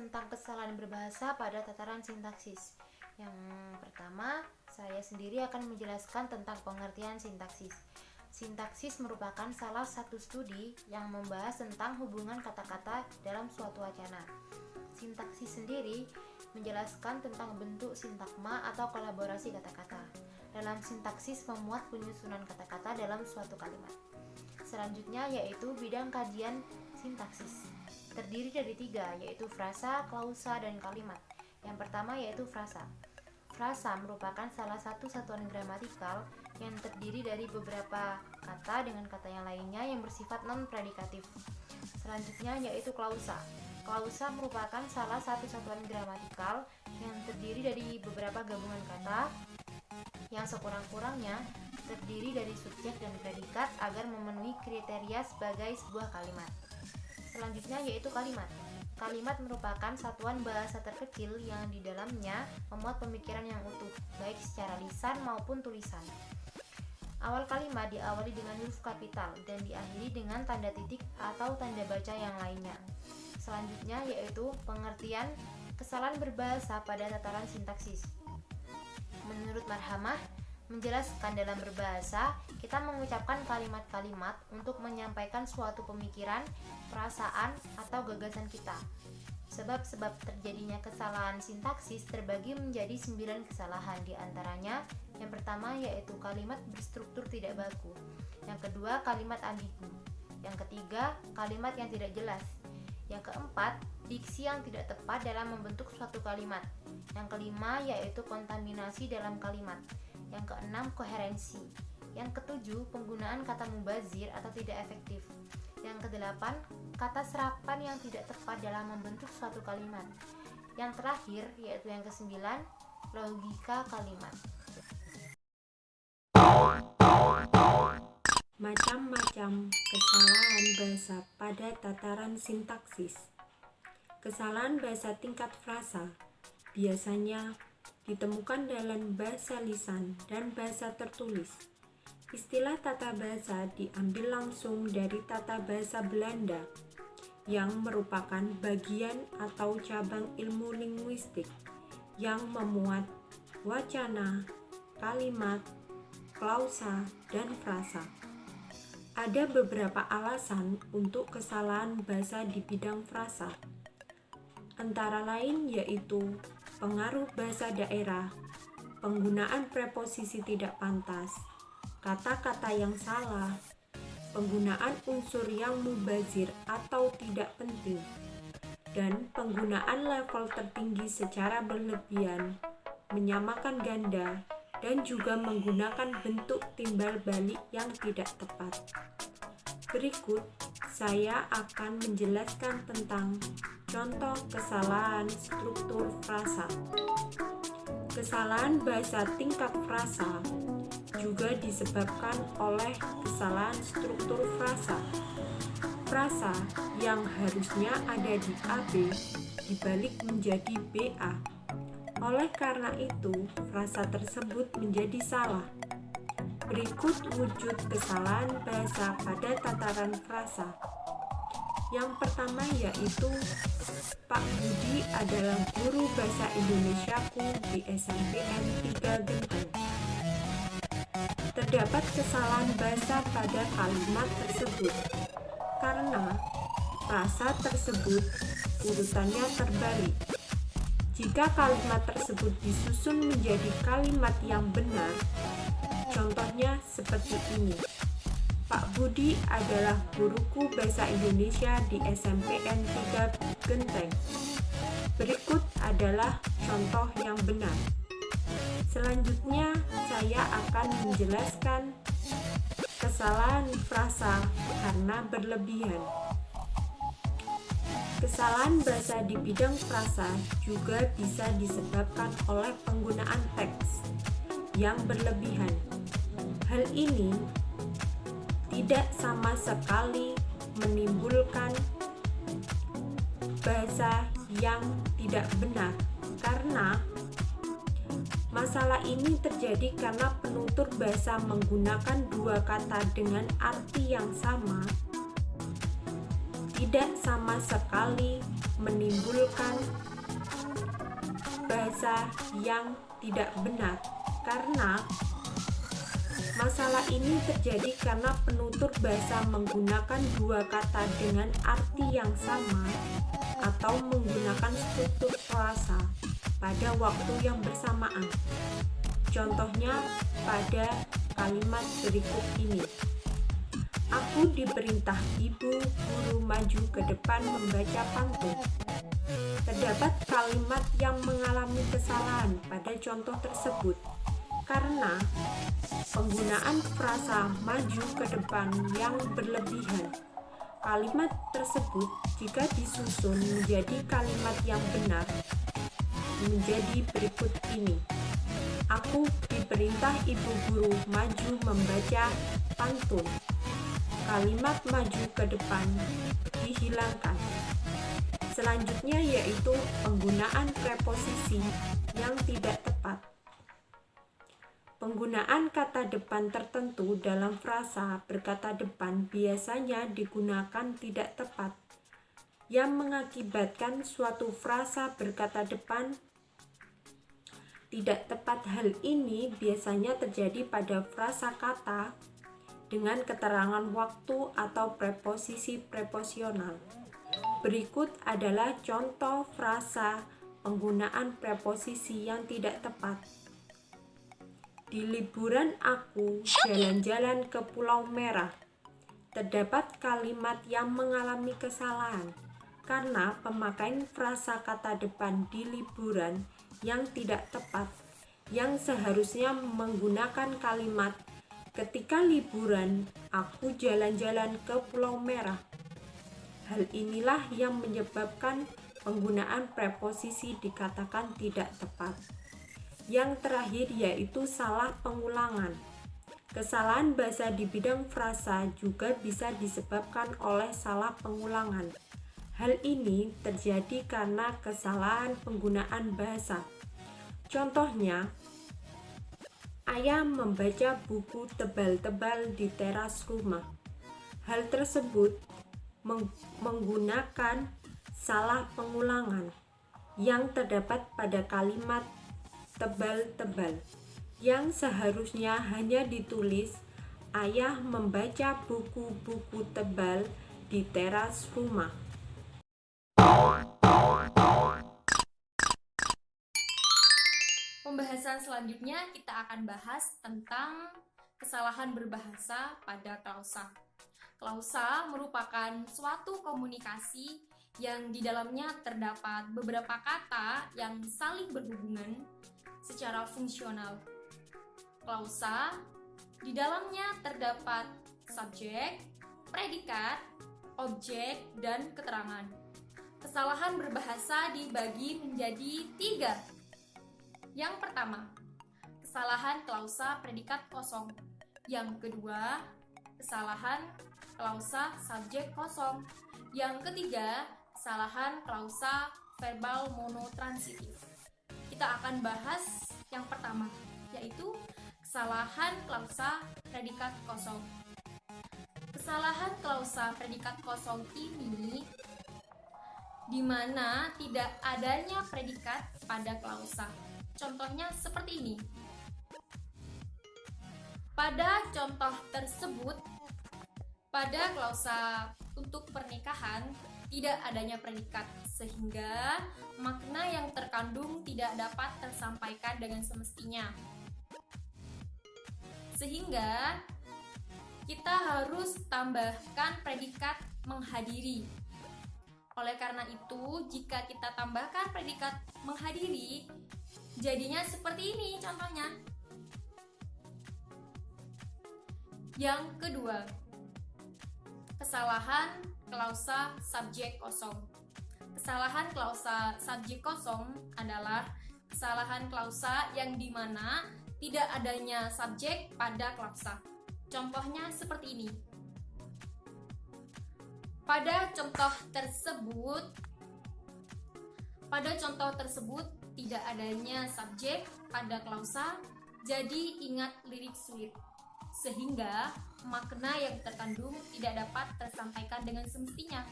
tentang kesalahan berbahasa pada tataran sintaksis. Yang pertama, saya sendiri akan menjelaskan tentang pengertian sintaksis. Sintaksis merupakan salah satu studi yang membahas tentang hubungan kata-kata dalam suatu wacana. Sintaksis sendiri menjelaskan tentang bentuk sintagma atau kolaborasi kata-kata. Dalam sintaksis memuat penyusunan kata-kata dalam suatu kalimat. Selanjutnya yaitu bidang kajian sintaksis. Terdiri dari 3, yaitu frasa, klausa, dan kalimat. Yang pertama yaitu frasa. Frasa merupakan salah satu satuan gramatikal yang terdiri dari beberapa kata dengan kata yang lainnya yang bersifat non-predikatif. Selanjutnya yaitu klausa. Klausa merupakan salah satu satuan gramatikal yang terdiri dari beberapa gabungan kata yang sekurang-kurangnya terdiri dari subjek dan predikat agar memenuhi kriteria sebagai sebuah kalimat. Selanjutnya yaitu kalimat. Kalimat merupakan satuan bahasa terkecil yang di dalamnya memuat pemikiran yang utuh, baik secara lisan maupun tulisan. Awal kalimat diawali dengan huruf kapital dan diakhiri dengan tanda titik atau tanda baca yang lainnya. Selanjutnya yaitu pengertian kesalahan berbahasa pada tataran sintaksis. Menurut Marhamah, menjelaskan dalam berbahasa, kita mengucapkan kalimat-kalimat untuk menyampaikan suatu pemikiran, perasaan, atau gagasan kita. Sebab-sebab terjadinya kesalahan sintaksis terbagi menjadi 9 kesalahan, di antaranya yang pertama yaitu kalimat berstruktur tidak baku, yang kedua kalimat ambigu, yang ketiga kalimat yang tidak jelas, yang keempat diksi yang tidak tepat dalam membentuk suatu kalimat, yang kelima yaitu kontaminasi dalam kalimat, yang keenam koherensi, yang ketujuh penggunaan kata mubazir atau tidak efektif, yang kedelapan kata serapan yang tidak tepat dalam membentuk suatu kalimat, yang terakhir yaitu yang kesembilan logika kalimat. Macam-macam kesalahan bahasa pada tataran sintaksis. Kesalahan bahasa tingkat frasa biasanya ditemukan dalam bahasa lisan dan bahasa tertulis. Istilah tata bahasa diambil langsung dari tata bahasa Belanda yang merupakan bagian atau cabang ilmu linguistik yang memuat wacana, kalimat, klausa, dan frasa. Ada beberapa alasan untuk kesalahan bahasa di bidang frasa. Antara lain yaitu pengaruh bahasa daerah, penggunaan preposisi tidak pantas, kata-kata yang salah, penggunaan unsur yang mubazir atau tidak penting, dan penggunaan level tertinggi secara berlebihan, menyamakan ganda, dan juga menggunakan bentuk timbal balik yang tidak tepat. Berikut, saya akan menjelaskan tentang contoh kesalahan struktur frasa. Kesalahan bahasa tingkat frasa juga disebabkan oleh kesalahan struktur frasa. Frasa yang harusnya ada di AB dibalik menjadi BA. Oleh karena itu, frasa tersebut menjadi salah. Berikut wujud kesalahan bahasa pada tataran frasa. Yang pertama yaitu Pak Budi adalah guru bahasa Indonesiaku di SMPN 3 Genteng. Terdapat kesalahan bahasa pada kalimat tersebut karena frasa tersebut urutannya terbalik. Jika kalimat tersebut disusun menjadi kalimat yang benar, contohnya seperti ini. Pak Budi adalah guruku bahasa Indonesia di SMPN 3 Genteng. Berikut adalah contoh yang benar. Selanjutnya, saya akan menjelaskan kesalahan frasa karena berlebihan. Kesalahan bahasa di bidang frasa juga bisa disebabkan oleh penggunaan teks yang berlebihan. Hal ini tidak sama sekali menimbulkan bahasa yang tidak benar, karena masalah ini terjadi karena penutur bahasa menggunakan dua kata dengan arti yang sama, tidak sama sekali menimbulkan bahasa yang tidak benar, karena masalah ini terjadi karena penutur bahasa menggunakan dua kata dengan arti yang sama atau menggunakan struktur frasa pada waktu yang bersamaan. Contohnya pada kalimat berikut ini. Aku diperintah ibu guru maju ke depan membaca pantun. Terdapat kalimat yang mengalami kesalahan pada contoh tersebut karena penggunaan frasa maju ke depan yang berlebihan. Kalimat tersebut jika disusun menjadi kalimat yang benar menjadi berikut ini. Aku diperintah ibu guru maju membaca pantun. Kalimat maju ke depan dihilangkan. Selanjutnya yaitu penggunaan preposisi yang tidak tepat. Penggunaan kata depan tertentu dalam frasa berkata depan biasanya digunakan tidak tepat, yang mengakibatkan suatu frasa berkata depan tidak tepat. Hal ini biasanya terjadi pada frasa kata dengan keterangan waktu atau preposisi preposisional. Berikut adalah contoh frasa penggunaan preposisi yang tidak tepat. Di liburan aku jalan-jalan ke Pulau Merah. Terdapat kalimat yang mengalami kesalahan karena pemakaian frasa kata depan di liburan yang tidak tepat, yang seharusnya menggunakan kalimat ketika liburan aku jalan-jalan ke Pulau Merah. Hal inilah yang menyebabkan penggunaan preposisi dikatakan tidak tepat. Yang terakhir yaitu salah pengulangan. Kesalahan bahasa di bidang frasa juga bisa disebabkan oleh salah pengulangan. Hal ini terjadi karena kesalahan penggunaan bahasa. Contohnya, ayah membaca buku tebal-tebal di teras rumah. Hal tersebut menggunakan salah pengulangan yang terdapat pada kalimat tebal-tebal, yang seharusnya hanya ditulis ayah membaca buku-buku tebal di teras rumah. Pembahasan selanjutnya kita akan bahas tentang kesalahan berbahasa pada klausa. Klausa merupakan suatu komunikasi yang di dalamnya terdapat beberapa kata yang saling berhubungan secara fungsional. Klausa di dalamnya terdapat subjek, predikat, objek, dan keterangan. Kesalahan berbahasa dibagi menjadi 3. Yang pertama, kesalahan klausa predikat kosong. Yang kedua, kesalahan klausa subjek kosong. Yang ketiga, kesalahan klausa verbal monotransitif. Kita akan bahas yang pertama, yaitu kesalahan klausa predikat kosong. Kesalahan klausa predikat kosong ini di mana tidak adanya predikat pada klausa. Contohnya seperti ini. Pada contoh tersebut, pada klausa untuk pernikahan tidak adanya predikat, sehingga makna yang terkandung tidak dapat tersampaikan dengan semestinya. Sehingga kita harus tambahkan predikat menghadiri. Oleh karena itu, jika kita tambahkan predikat menghadiri, jadinya seperti ini contohnya. Yang kedua, kesalahan klausa subjek kosong. Kesalahan klausa subjek kosong adalah kesalahan klausa yang dimana tidak adanya subjek pada klausa. Contohnya seperti ini. Pada contoh tersebut tidak adanya subjek pada klausa, jadi ingat lirik sulit, sehingga makna yang terkandung tidak dapat tersampaikan dengan semestinya.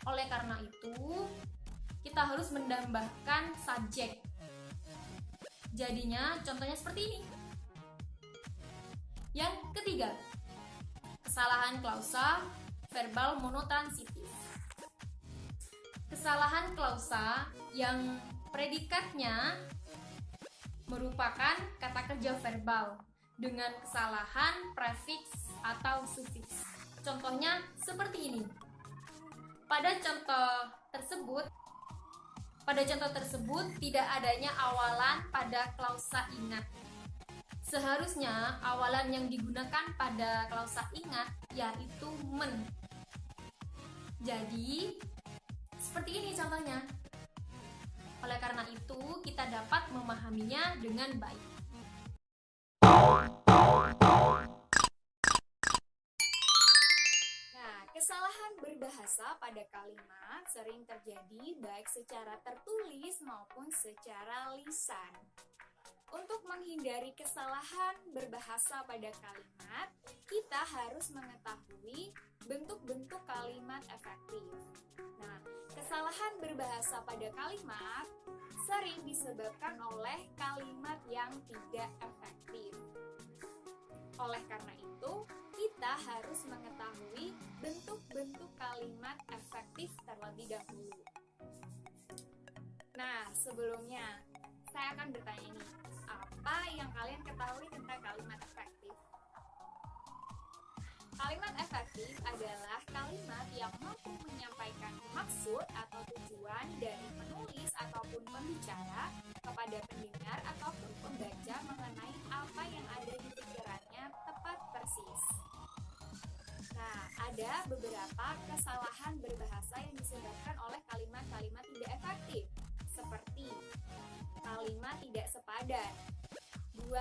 Oleh karena itu, kita harus menambahkan subjek. Jadinya contohnya seperti ini. Yang ketiga, kesalahan klausa verbal monotransitif. Kesalahan klausa yang predikatnya merupakan kata kerja verbal dengan kesalahan prefiks atau sufiks. Contohnya seperti ini. Pada contoh tersebut tidak adanya awalan pada klausa ingat. Seharusnya awalan yang digunakan pada klausa ingat yaitu men. Jadi seperti ini contohnya. Oleh karena itu kita dapat memahaminya dengan baik. Kesalahan berbahasa pada kalimat sering terjadi baik secara tertulis maupun secara lisan. Untuk menghindari kesalahan berbahasa pada kalimat, kita harus mengetahui bentuk-bentuk kalimat efektif. Nah, kesalahan berbahasa pada kalimat sering disebabkan oleh kalimat yang tidak efektif. Oleh karena itu, kita harus mengetahui bentuk-bentuk kalimat efektif terlebih dahulu. Nah, sebelumnya saya akan bertanya nih, apa yang kalian ketahui tentang kalimat efektif? Kalimat efektif adalah kalimat yang mampu menyampaikan maksud atau tujuan dari penulis ataupun pembicara kepada pendengar ataupun pembaca mengenai apa yang ada di pikirannya tepat persis. Nah, ada beberapa kesalahan berbahasa yang disebabkan oleh kalimat-kalimat tidak efektif, seperti kalimat tidak sepadan. 2.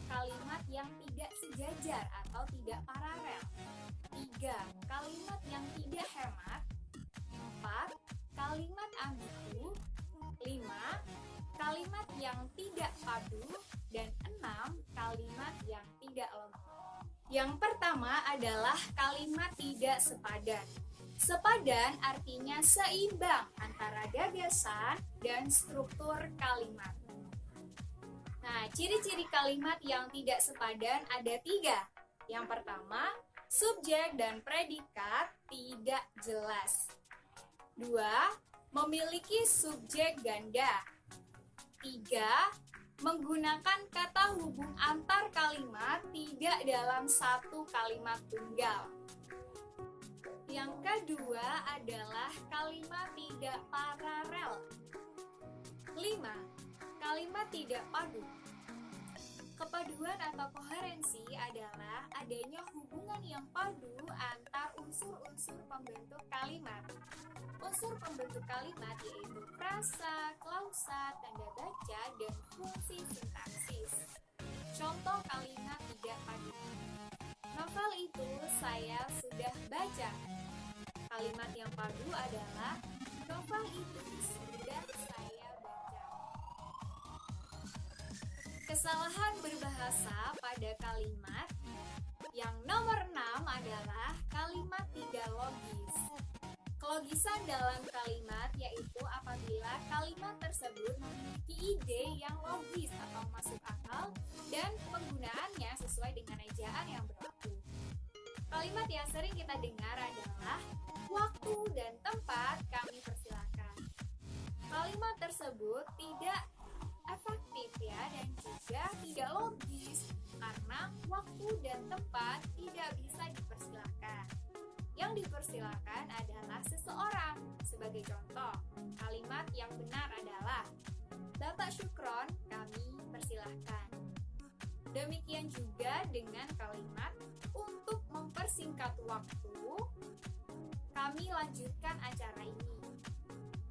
Kalimat yang tidak sejajar atau tidak paralel. 3. Kalimat yang tidak hemat. 4. Kalimat ambigu. 5. Kalimat yang tidak padu. Dan 6. Kalimat yang tidak lengkap. Yang pertama adalah kalimat tidak sepadan. Sepadan artinya seimbang antara gagasan dan struktur kalimat. Nah, ciri-ciri kalimat yang tidak sepadan ada 3. Yang pertama, subjek dan predikat tidak jelas. 2. Memiliki subjek ganda. 3. Menggunakan kata hubung antar kalimat tidak dalam satu kalimat tunggal. Yang kedua adalah kalimat tidak paralel. 5. Kalimat tidak padu. Kepaduan atau koherensi adalah adanya hubungan yang padu antar unsur-unsur pembentuk kalimat. Unsur pembentuk kalimat yaitu frasa, klausa, tanda baca, dan fungsi sintaksis. Contoh kalimat tidak padu. Novel itu saya sudah baca. Kalimat yang padu adalah novel itu sudah saya baca. Kesalahan berbahasa pada kalimat. Yang nomor 6 adalah kalimat tidak logis. Kelogisan dalam kalimat yaitu apabila kalimat tersebut memiliki ide yang logis atau masuk akal dan penggunaannya sesuai dengan ejaan yang berlaku. Kalimat yang sering kita dengar adalah waktu dan tempat kami persilakan. Kalimat tersebut tidak efektif ya, dan juga tidak logis karena waktu dan tempat tidak bisa dipersilakan. Yang dipersilakan adalah seseorang. Sebagai contoh, kalimat yang benar adalah Bapak Syukron, kami persilahkan. Demikian juga dengan kalimat untuk mempersingkat waktu, kami lanjutkan acara ini.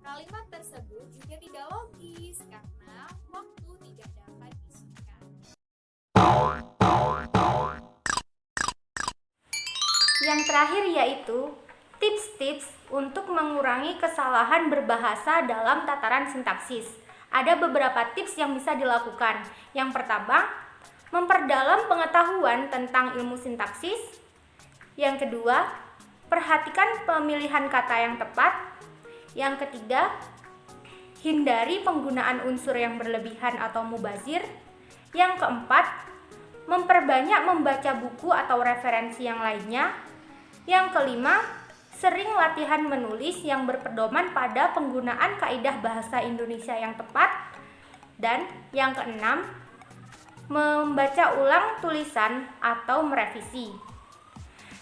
Kalimat tersebut juga tidak logis karena waktu tidak dapat disingkat. Yang terakhir yaitu tips-tips untuk mengurangi kesalahan berbahasa dalam tataran sintaksis. Ada beberapa tips yang bisa dilakukan. Yang pertama, memperdalam pengetahuan tentang ilmu sintaksis. Yang kedua, perhatikan pemilihan kata yang tepat. Yang ketiga, hindari penggunaan unsur yang berlebihan atau mubazir. Yang keempat, memperbanyak membaca buku atau referensi yang lainnya. Yang kelima, sering latihan menulis yang berpedoman pada penggunaan kaidah bahasa Indonesia yang tepat. Dan yang keenam, membaca ulang tulisan atau merevisi.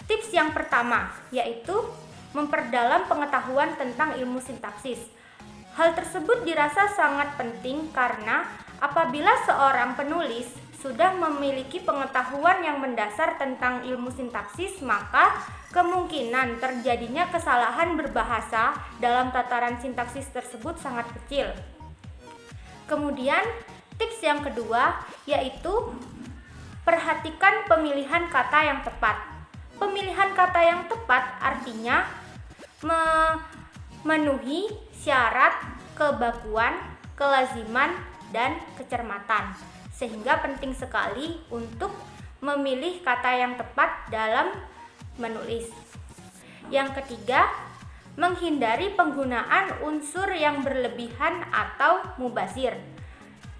Tips yang pertama yaitu memperdalam pengetahuan tentang ilmu sintaksis. Hal tersebut dirasa sangat penting karena apabila seorang penulis sudah memiliki pengetahuan yang mendasar tentang ilmu sintaksis, maka kemungkinan terjadinya kesalahan berbahasa dalam tataran sintaksis tersebut sangat kecil. Kemudian, tips yang kedua yaitu perhatikan pemilihan kata yang tepat. Pemilihan kata yang tepat artinya memenuhi syarat kebakuan, kelaziman, dan kecermatan. Sehingga penting sekali untuk memilih kata yang tepat dalam menulis. Yang ketiga, menghindari penggunaan unsur yang berlebihan atau mubazir.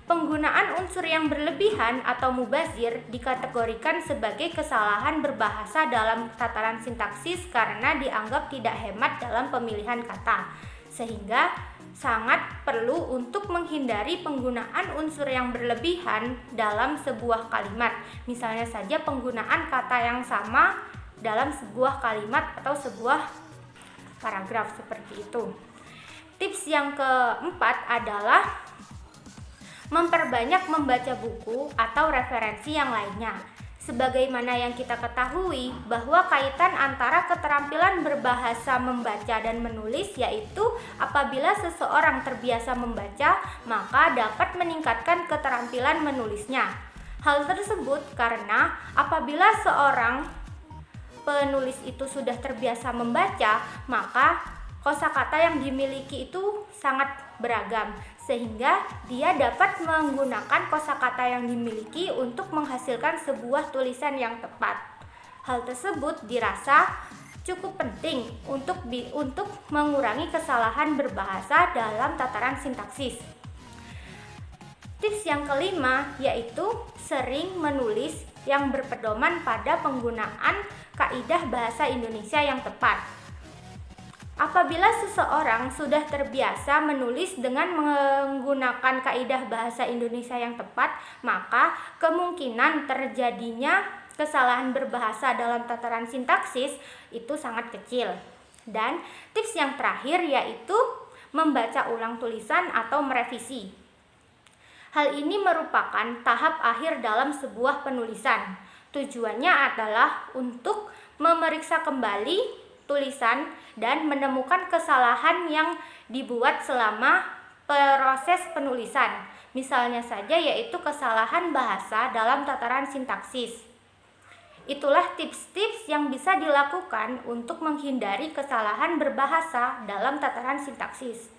Penggunaan unsur yang berlebihan atau mubazir dikategorikan sebagai kesalahan berbahasa dalam tataran sintaksis karena dianggap tidak hemat dalam pemilihan kata, sehingga sangat perlu untuk menghindari penggunaan unsur yang berlebihan dalam sebuah kalimat. Misalnya saja penggunaan kata yang sama dalam sebuah kalimat atau sebuah paragraf seperti itu. Tips yang keempat adalah memperbanyak membaca buku atau referensi yang lainnya. Sebagaimana yang kita ketahui bahwa kaitan antara keterampilan berbahasa membaca dan menulis yaitu apabila seseorang terbiasa membaca, maka dapat meningkatkan keterampilan menulisnya. Hal tersebut karena apabila seorang penulis itu sudah terbiasa membaca, maka kosakata yang dimiliki itu sangat beragam, sehingga dia dapat menggunakan kosakata yang dimiliki untuk menghasilkan sebuah tulisan yang tepat. Hal tersebut dirasa cukup penting untuk mengurangi kesalahan berbahasa dalam tataran sintaksis. Tips yang kelima yaitu sering menulis yang berpedoman pada penggunaan kaidah bahasa Indonesia yang tepat. Apabila seseorang sudah terbiasa menulis dengan menggunakan kaidah bahasa Indonesia yang tepat, maka kemungkinan terjadinya kesalahan berbahasa dalam tataran sintaksis itu sangat kecil. Dan tips yang terakhir yaitu membaca ulang tulisan atau merevisi. Hal ini merupakan tahap akhir dalam sebuah penulisan. Tujuannya adalah untuk memeriksa kembali tulisan dan menemukan kesalahan yang dibuat selama proses penulisan. Misalnya saja yaitu kesalahan bahasa dalam tataran sintaksis. Itulah tips-tips yang bisa dilakukan untuk menghindari kesalahan berbahasa dalam tataran sintaksis.